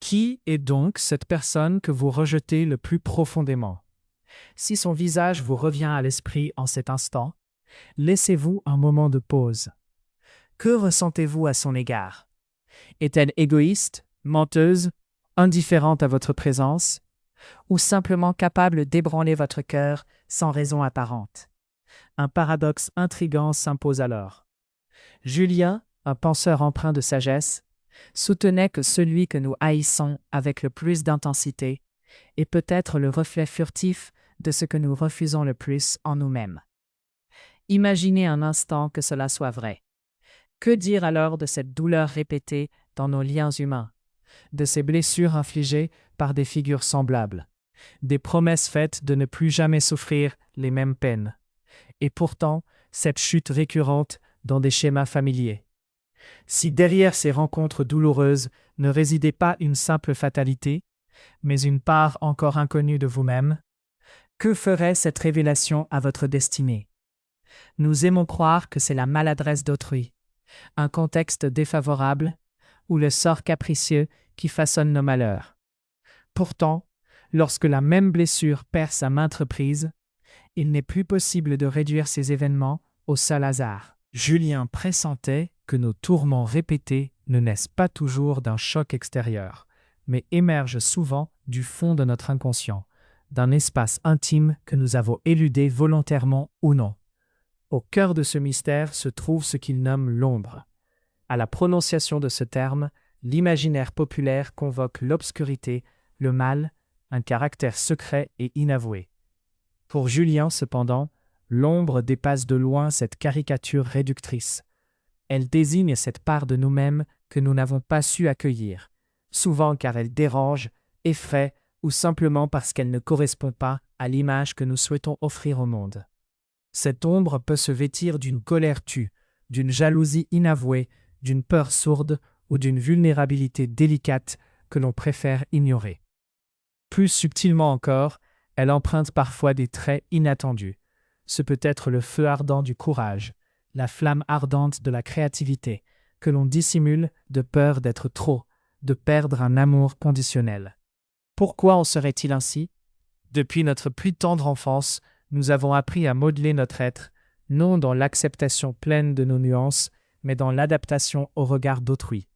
Qui est donc cette personne que vous rejetez le plus profondément? Si son visage vous revient à l'esprit en cet instant, laissez-vous un moment de pause. Que ressentez-vous à son égard? Est-elle égoïste, menteuse, indifférente à votre présence, ou simplement capable d'ébranler votre cœur sans raison apparente? Un paradoxe intrigant s'impose alors. Julien, un penseur empreint de sagesse, soutenait que celui que nous haïssons avec le plus d'intensité est peut-être le reflet furtif de ce que nous refusons le plus en nous-mêmes. Imaginez un instant que cela soit vrai. Que dire alors de cette douleur répétée dans nos liens humains, de ces blessures infligées par des figures semblables, des promesses faites de ne plus jamais souffrir les mêmes peines, et pourtant cette chute récurrente dans des schémas familiers? Si derrière ces rencontres douloureuses ne résidait pas une simple fatalité, mais une part encore inconnue de vous-même, que ferait cette révélation à votre destinée? Nous aimons croire que c'est la maladresse d'autrui, un contexte défavorable ou le sort capricieux qui façonne nos malheurs. Pourtant, lorsque la même blessure perce à maintes reprises, il n'est plus possible de réduire ces événements au seul hasard. Julien pressentait que nos tourments répétés ne naissent pas toujours d'un choc extérieur, mais émergent souvent du fond de notre inconscient, d'un espace intime que nous avons éludé volontairement ou non. Au cœur de ce mystère se trouve ce qu'il nomme l'ombre. À la prononciation de ce terme, l'imaginaire populaire convoque l'obscurité, le mal, un caractère secret et inavoué. Pour Julien, cependant, l'ombre dépasse de loin cette caricature réductrice. Elle désigne cette part de nous-mêmes que nous n'avons pas su accueillir, souvent car elle dérange, effraie ou simplement parce qu'elle ne correspond pas à l'image que nous souhaitons offrir au monde. Cette ombre peut se vêtir d'une colère tue, d'une jalousie inavouée, d'une peur sourde ou d'une vulnérabilité délicate que l'on préfère ignorer. Plus subtilement encore, elle emprunte parfois des traits inattendus. Ce peut être le feu ardent du courage, la flamme ardente de la créativité, que l'on dissimule de peur d'être trop, de perdre un amour conditionnel. Pourquoi en serait-il ainsi? Depuis notre plus tendre enfance, nous avons appris à modeler notre être, non dans l'acceptation pleine de nos nuances, mais dans l'adaptation au regard d'autrui.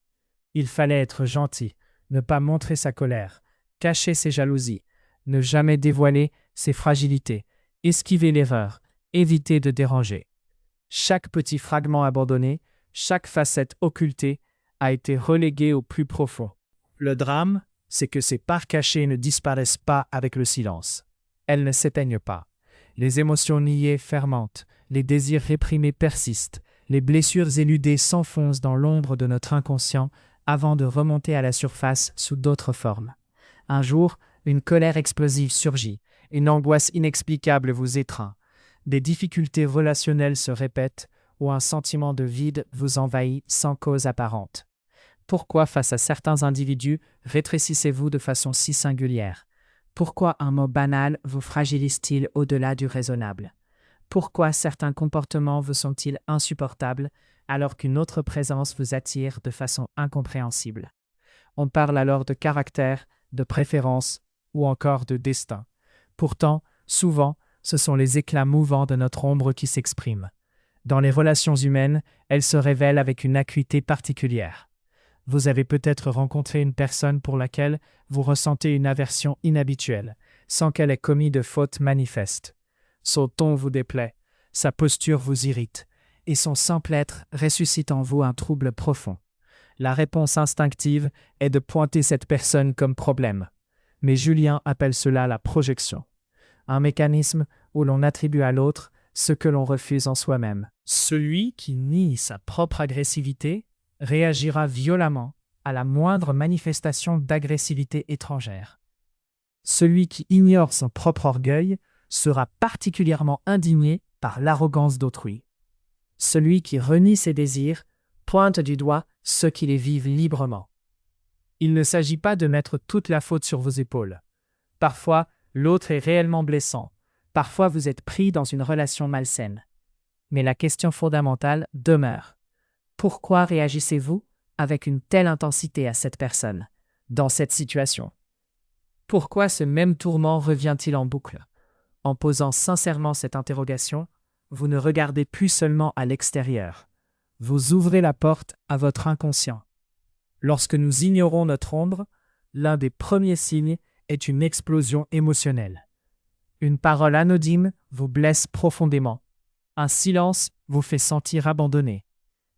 Il fallait être gentil, ne pas montrer sa colère, cacher ses jalousies, ne jamais dévoiler ses fragilités, esquiver l'erreur, éviter de déranger. Chaque petit fragment abandonné, chaque facette occultée a été reléguée au plus profond. Le drame, c'est que ces parts cachées ne disparaissent pas avec le silence. Elles ne s'éteignent pas. Les émotions niées fermentent, les désirs réprimés persistent, les blessures éludées s'enfoncent dans l'ombre de notre inconscient avant de remonter à la surface sous d'autres formes. Un jour, une colère explosive surgit, une angoisse inexplicable vous étreint. Des difficultés relationnelles se répètent ou un sentiment de vide vous envahit sans cause apparente. Pourquoi, face à certains individus, rétrécissez-vous de façon si singulière? Pourquoi un mot banal vous fragilise-t-il au-delà du raisonnable? Pourquoi certains comportements vous sont-ils insupportables alors qu'une autre présence vous attire de façon incompréhensible? On parle alors de caractère, de préférence ou encore de destin. Pourtant, souvent, ce sont les éclats mouvants de notre ombre qui s'expriment. Dans les relations humaines, elles se révèlent avec une acuité particulière. Vous avez peut-être rencontré une personne pour laquelle vous ressentez une aversion inhabituelle, sans qu'elle ait commis de faute manifeste. Son ton vous déplaît, sa posture vous irrite, et son simple être ressuscite en vous un trouble profond. La réponse instinctive est de pointer cette personne comme problème. Mais Julien appelle cela la projection. Un mécanisme où l'on attribue à l'autre ce que l'on refuse en soi-même. Celui qui nie sa propre agressivité réagira violemment à la moindre manifestation d'agressivité étrangère. Celui qui ignore son propre orgueil sera particulièrement indigné par l'arrogance d'autrui. Celui qui renie ses désirs pointe du doigt ceux qui les vivent librement. Il ne s'agit pas de mettre toute la faute sur vos épaules. Parfois, l'autre est réellement blessant. Parfois, vous êtes pris dans une relation malsaine. Mais la question fondamentale demeure. Pourquoi réagissez-vous avec une telle intensité à cette personne? dans cette situation? Pourquoi ce même tourment revient-il en boucle? En posant sincèrement cette interrogation, vous ne regardez plus seulement à l'extérieur. Vous ouvrez la porte à votre inconscient. Lorsque nous ignorons notre ombre, l'un des premiers signes est une explosion émotionnelle. Une parole anodine vous blesse profondément. Un silence vous fait sentir abandonné.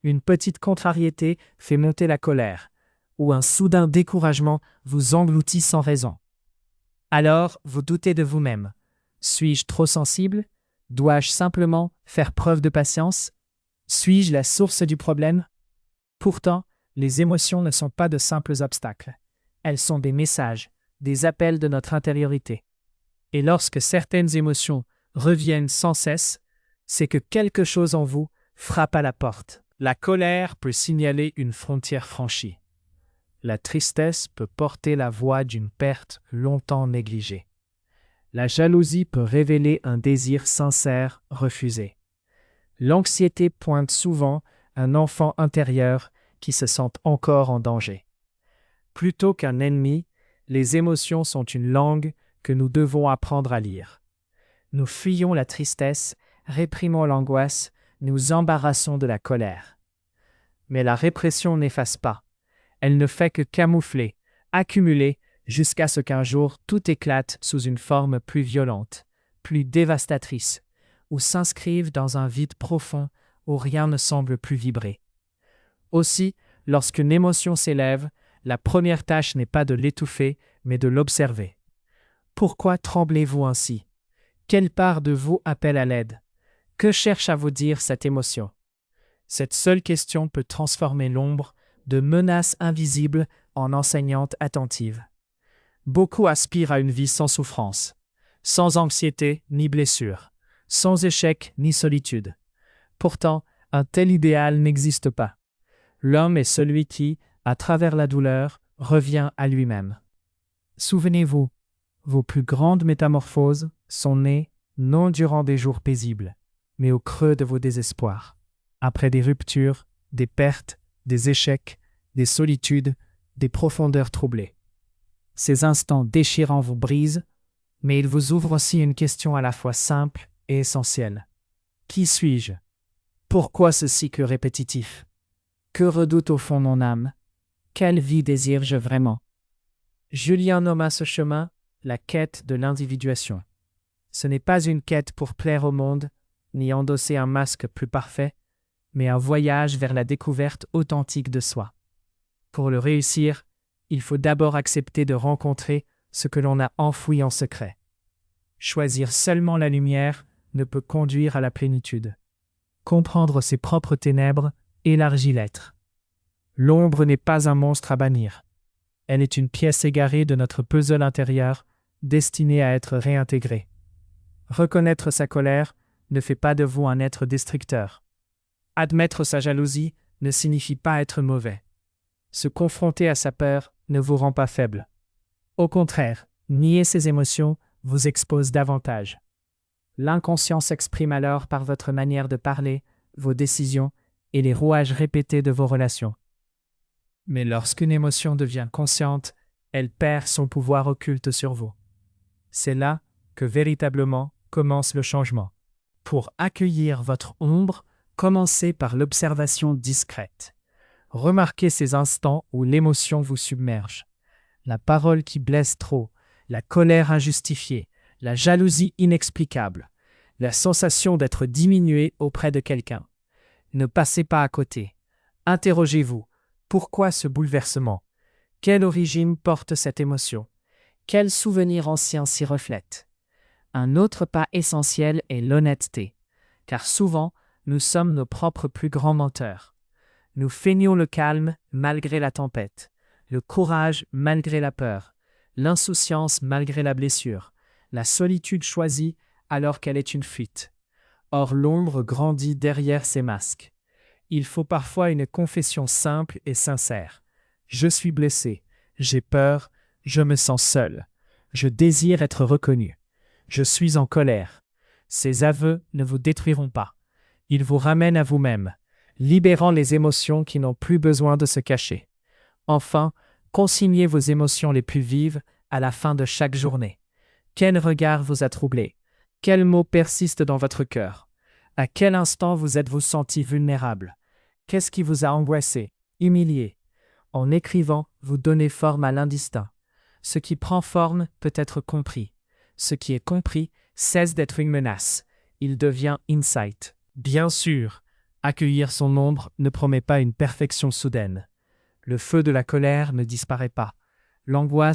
Une petite contrariété fait monter la colère, ou un soudain découragement vous engloutit sans raison. Alors, vous doutez de vous-même. Suis-je trop sensible? Dois-je simplement faire preuve de patience? Suis-je la source du problème? Pourtant, les émotions ne sont pas de simples obstacles. Elles sont des messages, des appels de notre intériorité. Et lorsque certaines émotions reviennent sans cesse, c'est que quelque chose en vous frappe à la porte. La colère peut signaler une frontière franchie. La tristesse peut porter la voix d'une perte longtemps négligée. La jalousie peut révéler un désir sincère refusé. L'anxiété pointe souvent un enfant intérieur qui se sent encore en danger. Plutôt qu'un ennemi, les émotions sont une langue que nous devons apprendre à lire. Nous fuyons la tristesse, réprimons l'angoisse, nous embarrassons de la colère. Mais la répression n'efface pas. Elle ne fait que camoufler, accumuler, jusqu'à ce qu'un jour tout éclate sous une forme plus violente, plus dévastatrice, ou s'inscrive dans un vide profond où rien ne semble plus vibrer. Aussi, lorsqu'une émotion s'élève, la première tâche n'est pas de l'étouffer, mais de l'observer. Pourquoi tremblez-vous ainsi? Quelle part de vous appelle à l'aide? Que cherche à vous dire cette émotion? Cette seule question peut transformer l'ombre de menace invisible en enseignante attentive. Beaucoup aspirent à une vie sans souffrance, sans anxiété ni blessure, sans échec ni solitude. Pourtant, un tel idéal n'existe pas. L'homme est celui qui, à travers la douleur, revient à lui-même. Souvenez-vous, vos plus grandes métamorphoses sont nées non durant des jours paisibles, mais au creux de vos désespoirs, après des ruptures, des pertes, des échecs, des solitudes, des profondeurs troublées. Ces instants déchirants vous brisent, mais ils vous ouvrent aussi une question à la fois simple et essentielle. Qui suis-je? Pourquoi ce cycle répétitif? Que redoute au fond mon âme? Quelle vie désire-je vraiment? Julien nomma ce chemin la quête de l'individuation. Ce n'est pas une quête pour plaire au monde, ni endosser un masque plus parfait, mais un voyage vers la découverte authentique de soi. Pour le réussir, il faut d'abord accepter de rencontrer ce que l'on a enfoui en secret. Choisir seulement la lumière ne peut conduire à la plénitude. Comprendre ses propres ténèbres élargit l'être. L'ombre n'est pas un monstre à bannir. Elle est une pièce égarée de notre puzzle intérieur, destinée à être réintégrée. Reconnaître sa colère ne fait pas de vous un être destructeur. Admettre sa jalousie ne signifie pas être mauvais. Se confronter à sa peur ne vous rend pas faible. Au contraire, nier ses émotions vous expose davantage. L'inconscient s'exprime alors par votre manière de parler, vos décisions et les rouages répétés de vos relations. Mais lorsqu'une émotion devient consciente, elle perd son pouvoir occulte sur vous. C'est là que véritablement commence le changement. Pour accueillir votre ombre, commencez par l'observation discrète. Remarquez ces instants où l'émotion vous submerge. La parole qui blesse trop, la colère injustifiée, la jalousie inexplicable, la sensation d'être diminué auprès de quelqu'un. Ne passez pas à côté. Interrogez-vous. Pourquoi ce bouleversement? Quelle origine porte cette émotion? Quel souvenir ancien s'y reflète? Un autre pas essentiel est l'honnêteté, car souvent, nous sommes nos propres plus grands menteurs. Nous feignons le calme malgré la tempête, le courage malgré la peur, l'insouciance malgré la blessure, la solitude choisie alors qu'elle est une fuite. Or l'ombre grandit derrière ces masques. Il faut parfois une confession simple et sincère. Je suis blessé, j'ai peur, je me sens seul. Je désire être reconnu. Je suis en colère. Ces aveux ne vous détruiront pas. Ils vous ramènent à vous-même, libérant les émotions qui n'ont plus besoin de se cacher. Enfin, Consignez vos émotions les plus vives à la fin de chaque journée. Quel regard vous a troublé? Quels mots persistent dans votre cœur? À quel instant vous êtes-vous senti vulnérable? Qu'est-ce qui vous a angoissé, humilié? En écrivant, vous donnez forme à l'indistinct. Ce qui prend forme peut être compris. Ce qui est compris cesse d'être une menace. Il devient insight. Bien sûr, accueillir son ombre ne promet pas une perfection soudaine. Le feu de la colère ne disparaît pas. L'angoisse